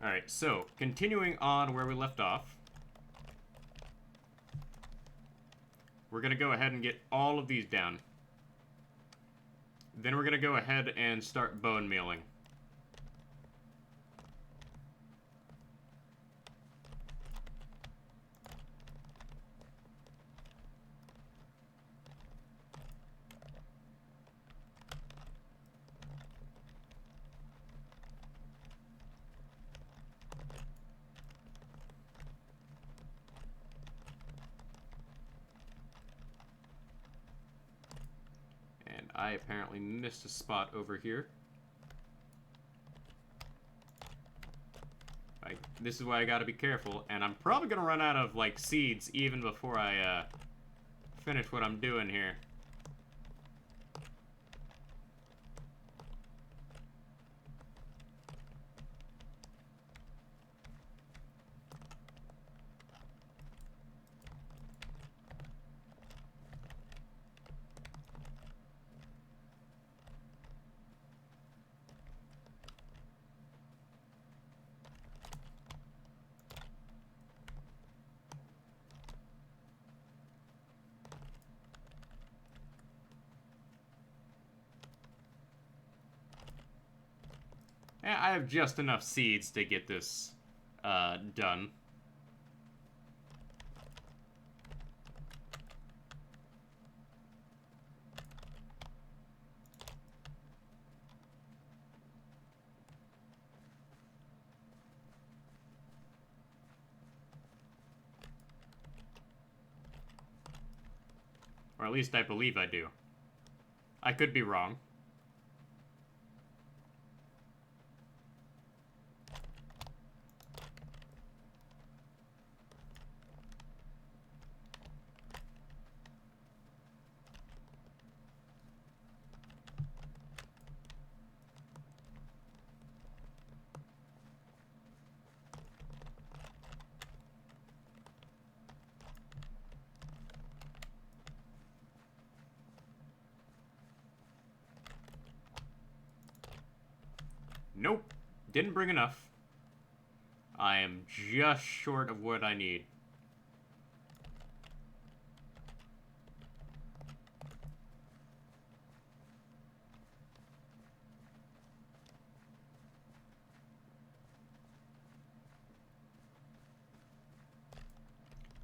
Alright, so, continuing on where we left off. We're gonna go ahead and get all of these down. Then we're gonna go ahead and start bone mealing. I apparently missed a spot over here. This is why I gotta be careful, and I'm probably gonna run out of, like, seeds even before I, finish what I'm doing here. I have just enough seeds to get this done. Or at least I believe I do. I could be wrong. Nope. Didn't bring enough. I am just short of what I need.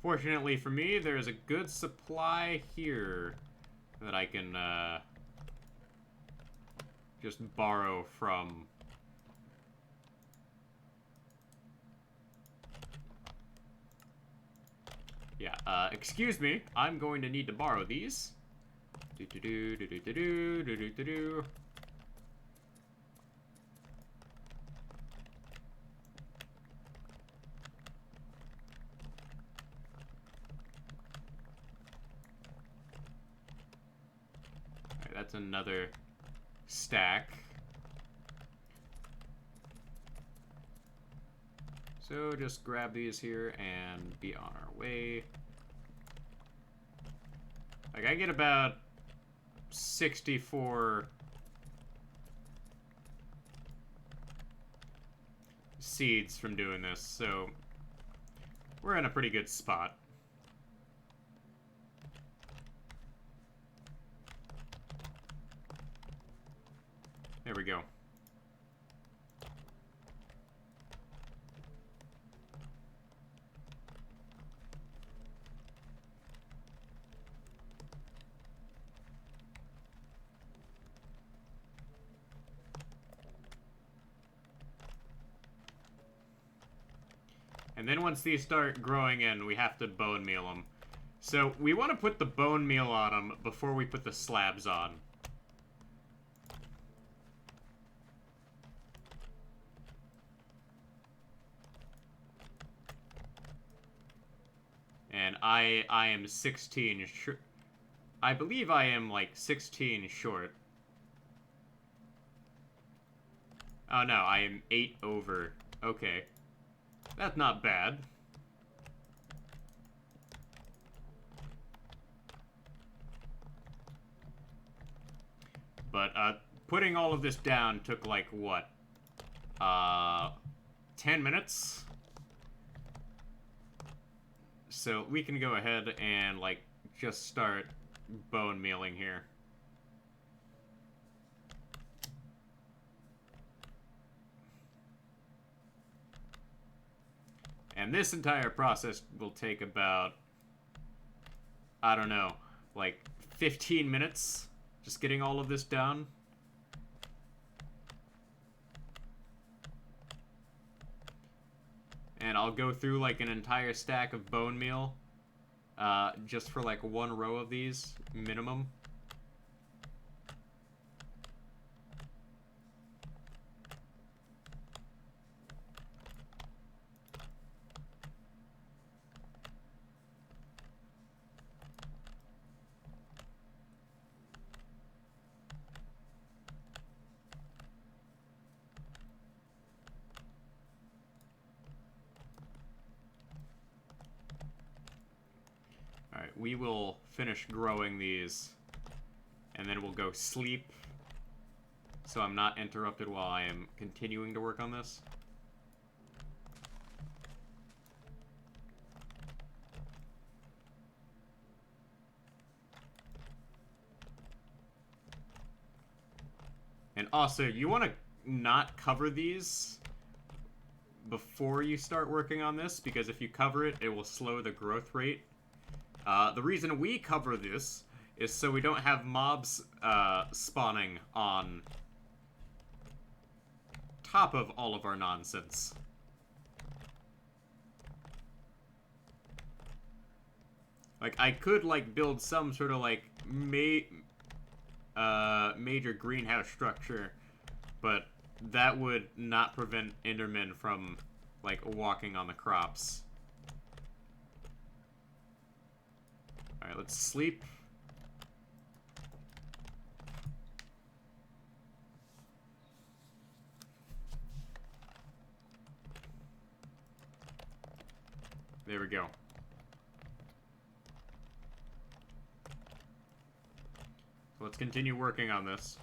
Fortunately for me, there is a good supply here that I can just borrow from. Yeah, excuse me, I'm going to need to borrow these. Do-do-do-do-do-do-do-do-do-do. Alright, that's another stack. So just grab these here and be on our way. Like, I get about 64 seeds from doing this, so we're in a pretty good spot. There we go. And then once these start growing in, we have to bone meal them. So we want to put the bone meal on them before we put the slabs on. And I am 16 short. I believe I am like 16 short. Oh no, I am 8 over. Okay. That's not bad. But, putting all of this down took, like, what? 10 minutes. So we can go ahead and, like, just start bone mealing here. And this entire process will take about, I don't know, like 15 minutes, just getting all of this done. And I'll go through like an entire stack of bone meal, just for like one row of these, minimum. Alright, we will finish growing these, and then we'll go sleep, so I'm not interrupted while I am continuing to work on this. And also, you want to not cover these before you start working on this, because if you cover it, it will slow the growth rate. The reason we cover this is so we don't have mobs spawning on top of all of our nonsense. Like, I could, like, build some sort of, like, major greenhouse structure, but that would not prevent Endermen from, like, walking on the crops. Alright, let's sleep. There we go. So let's continue working on this.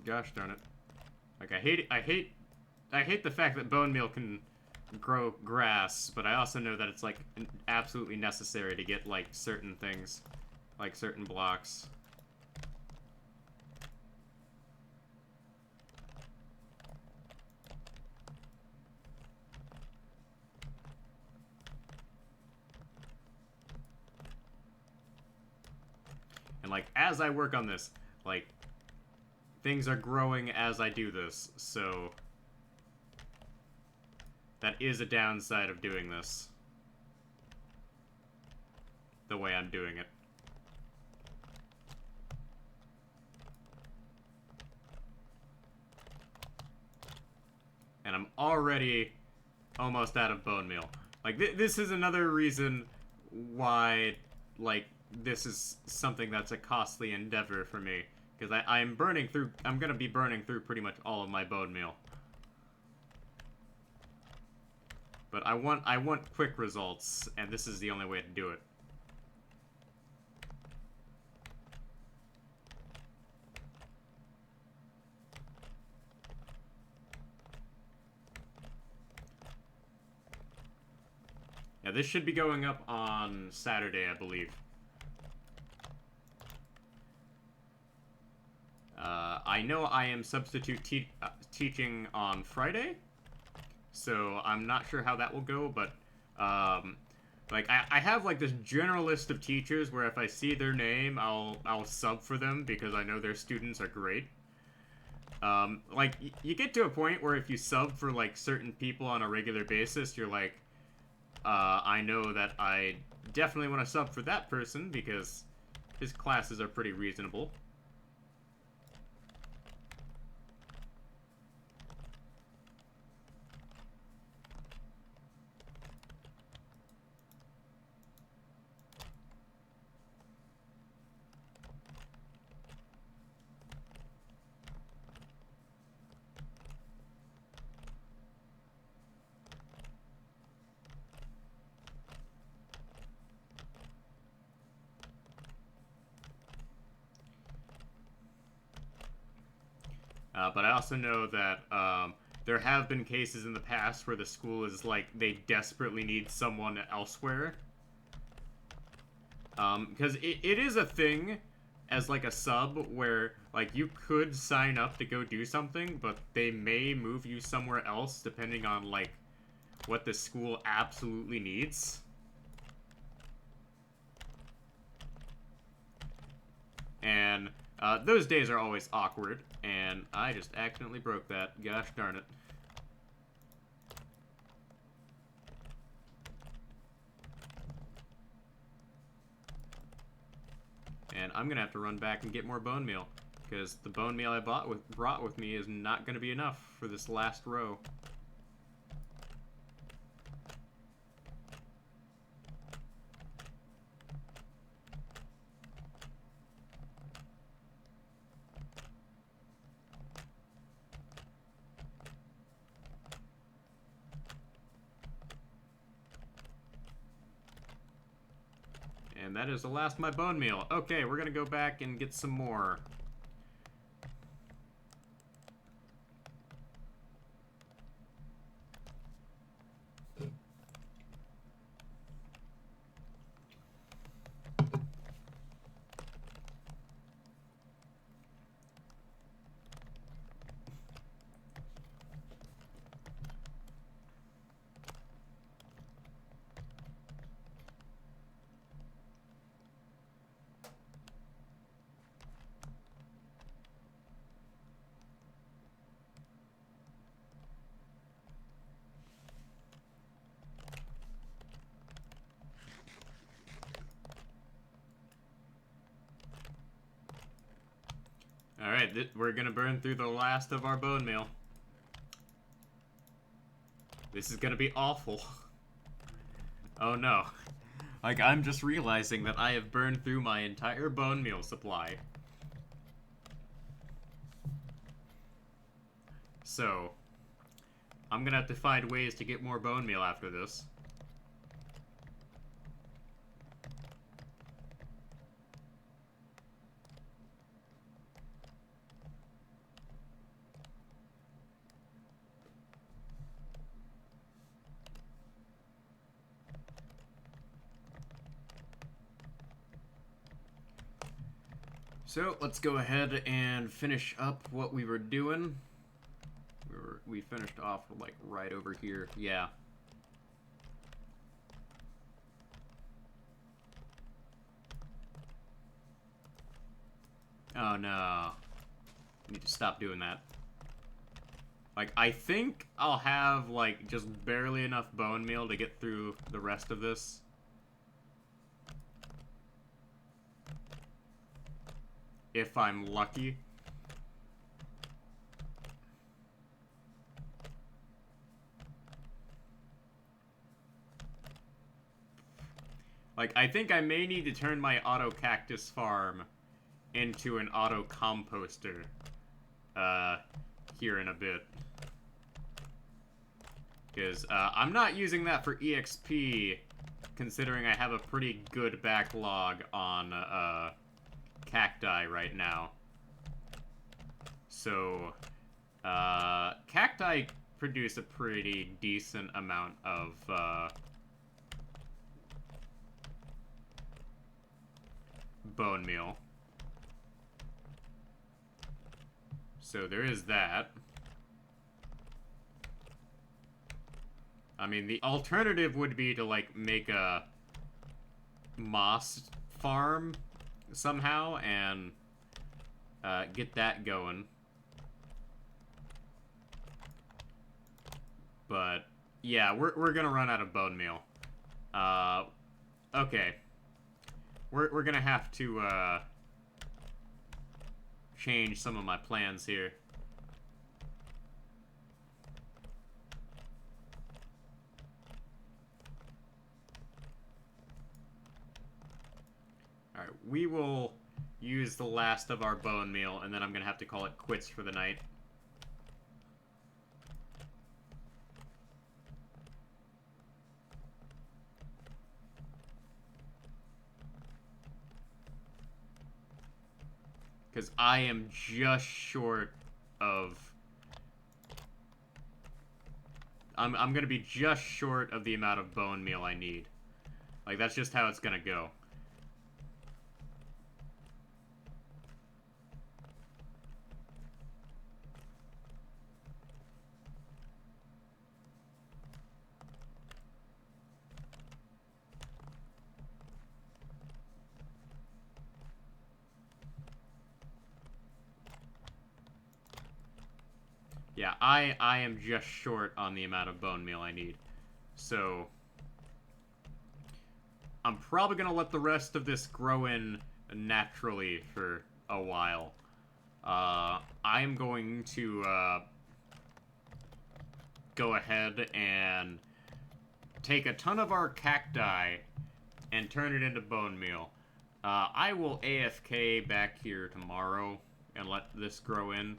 Gosh darn it. Like, I hate the fact that bone meal can grow grass, but I also know that it's, like, absolutely necessary to get, like, certain things. Like, certain blocks. And, like, as I work on this, like, things are growing as I do this, so that is a downside of doing this the way I'm doing it. And I'm already almost out of bone meal. Like, this is another reason why, like, this is something that's a costly endeavor for me. Because I'm gonna be burning through pretty much all of my bone meal. But I want quick results, and this is the only way to do it. Yeah, this should be going up on Saturday, I believe. I know I am substitute teaching on Friday, so I'm not sure how that will go, but, like, I have, like, this general list of teachers where if I see their name, I'll sub for them because I know their students are great. Like, you get to a point where if you sub for, like, certain people on a regular basis, you're like, I know that I definitely want to sub for that person because his classes are pretty reasonable. But I also know that there have been cases in the past where the school is like, they desperately need someone elsewhere. Because it is a thing as like a sub where like you could sign up to go do something, but they may move you somewhere else depending on like what the school absolutely needs. And those days are always awkward, and I just accidentally broke that. Gosh darn it. And I'm gonna have to run back and get more bone meal, because the bone meal I brought with me is not gonna be enough for this last row. And that is the last of my bone meal. Okay, we're gonna go back and get some more. Alright, we're gonna burn through the last of our bone meal. This is gonna be awful. Oh no. Like, I'm just realizing that I have burned through my entire bone meal supply. So, I'm gonna have to find ways to get more bone meal after this. So, let's go ahead and finish up what we were doing. We finished off, like, right over here. Yeah. Oh, no. I need to stop doing that. Like, I think I'll have, like, just barely enough bone meal to get through the rest of this. If I'm lucky. Like, I think I may need to turn my auto cactus farm into an auto composter here in a bit. Because I'm not using that for EXP, considering I have a pretty good backlog on cacti right now. So, cacti produce a pretty decent amount of bone meal. So there is that. I mean, the alternative would be to, like, make a moss farm somehow and get that going. But, yeah, we're gonna run out of bone meal. Okay. We're gonna have to, change some of my plans here. Alright, we will use the last of our bone meal, and then I'm gonna have to call it quits for the night. Because I am just short of... I'm going to be just short of the amount of bone meal I need. Like, that's just how it's going to go. Yeah, I am just short on the amount of bone meal I need. So, I'm probably going to let the rest of this grow in naturally for a while. I am going to go ahead and take a ton of our cacti and turn it into bone meal. I will AFK back here tomorrow and let this grow in.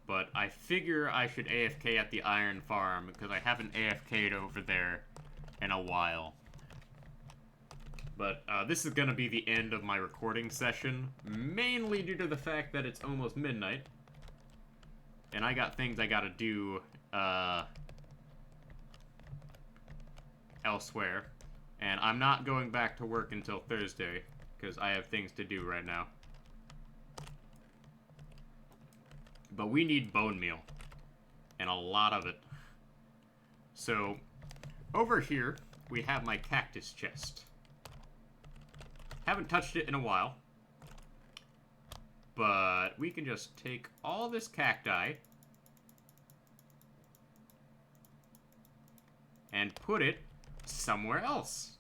But I figure I should AFK at the iron farm, because I haven't AFK'd over there in a while. But this is going to be the end of my recording session, mainly due to the fact that it's almost midnight. And I got things I gotta do elsewhere. And I'm not going back to work until Thursday, because I have things to do right now. But we need bone meal. And a lot of it. So, over here, we have my cactus chest. Haven't touched it in a while. But we can just take all this cacti and put it somewhere else.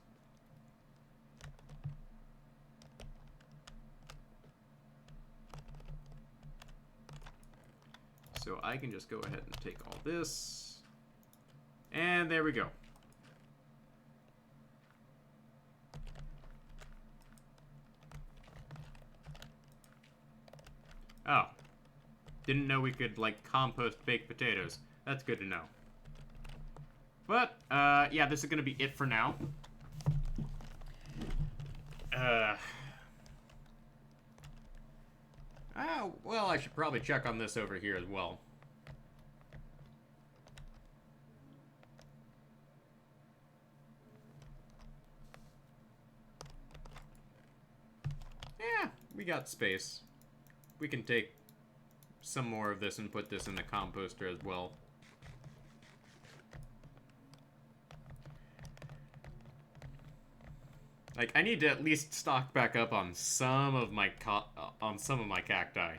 So I can just go ahead and take all this. And there we go. Oh. Didn't know we could, like, compost baked potatoes. That's good to know. But, yeah, this is gonna be it for now. Well, I should probably check on this over here as well. Yeah, we got space. We can take some more of this and put this in the composter as well. Like, I need to at least stock back up on some of my cacti.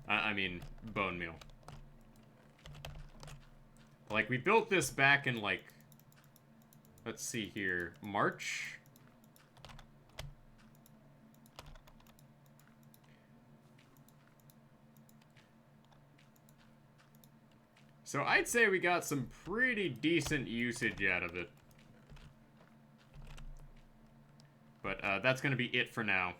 I mean, bone meal. Like, we built this back in, like, let's see here, March? So I'd say we got some pretty decent usage out of it. But that's going to be it for now.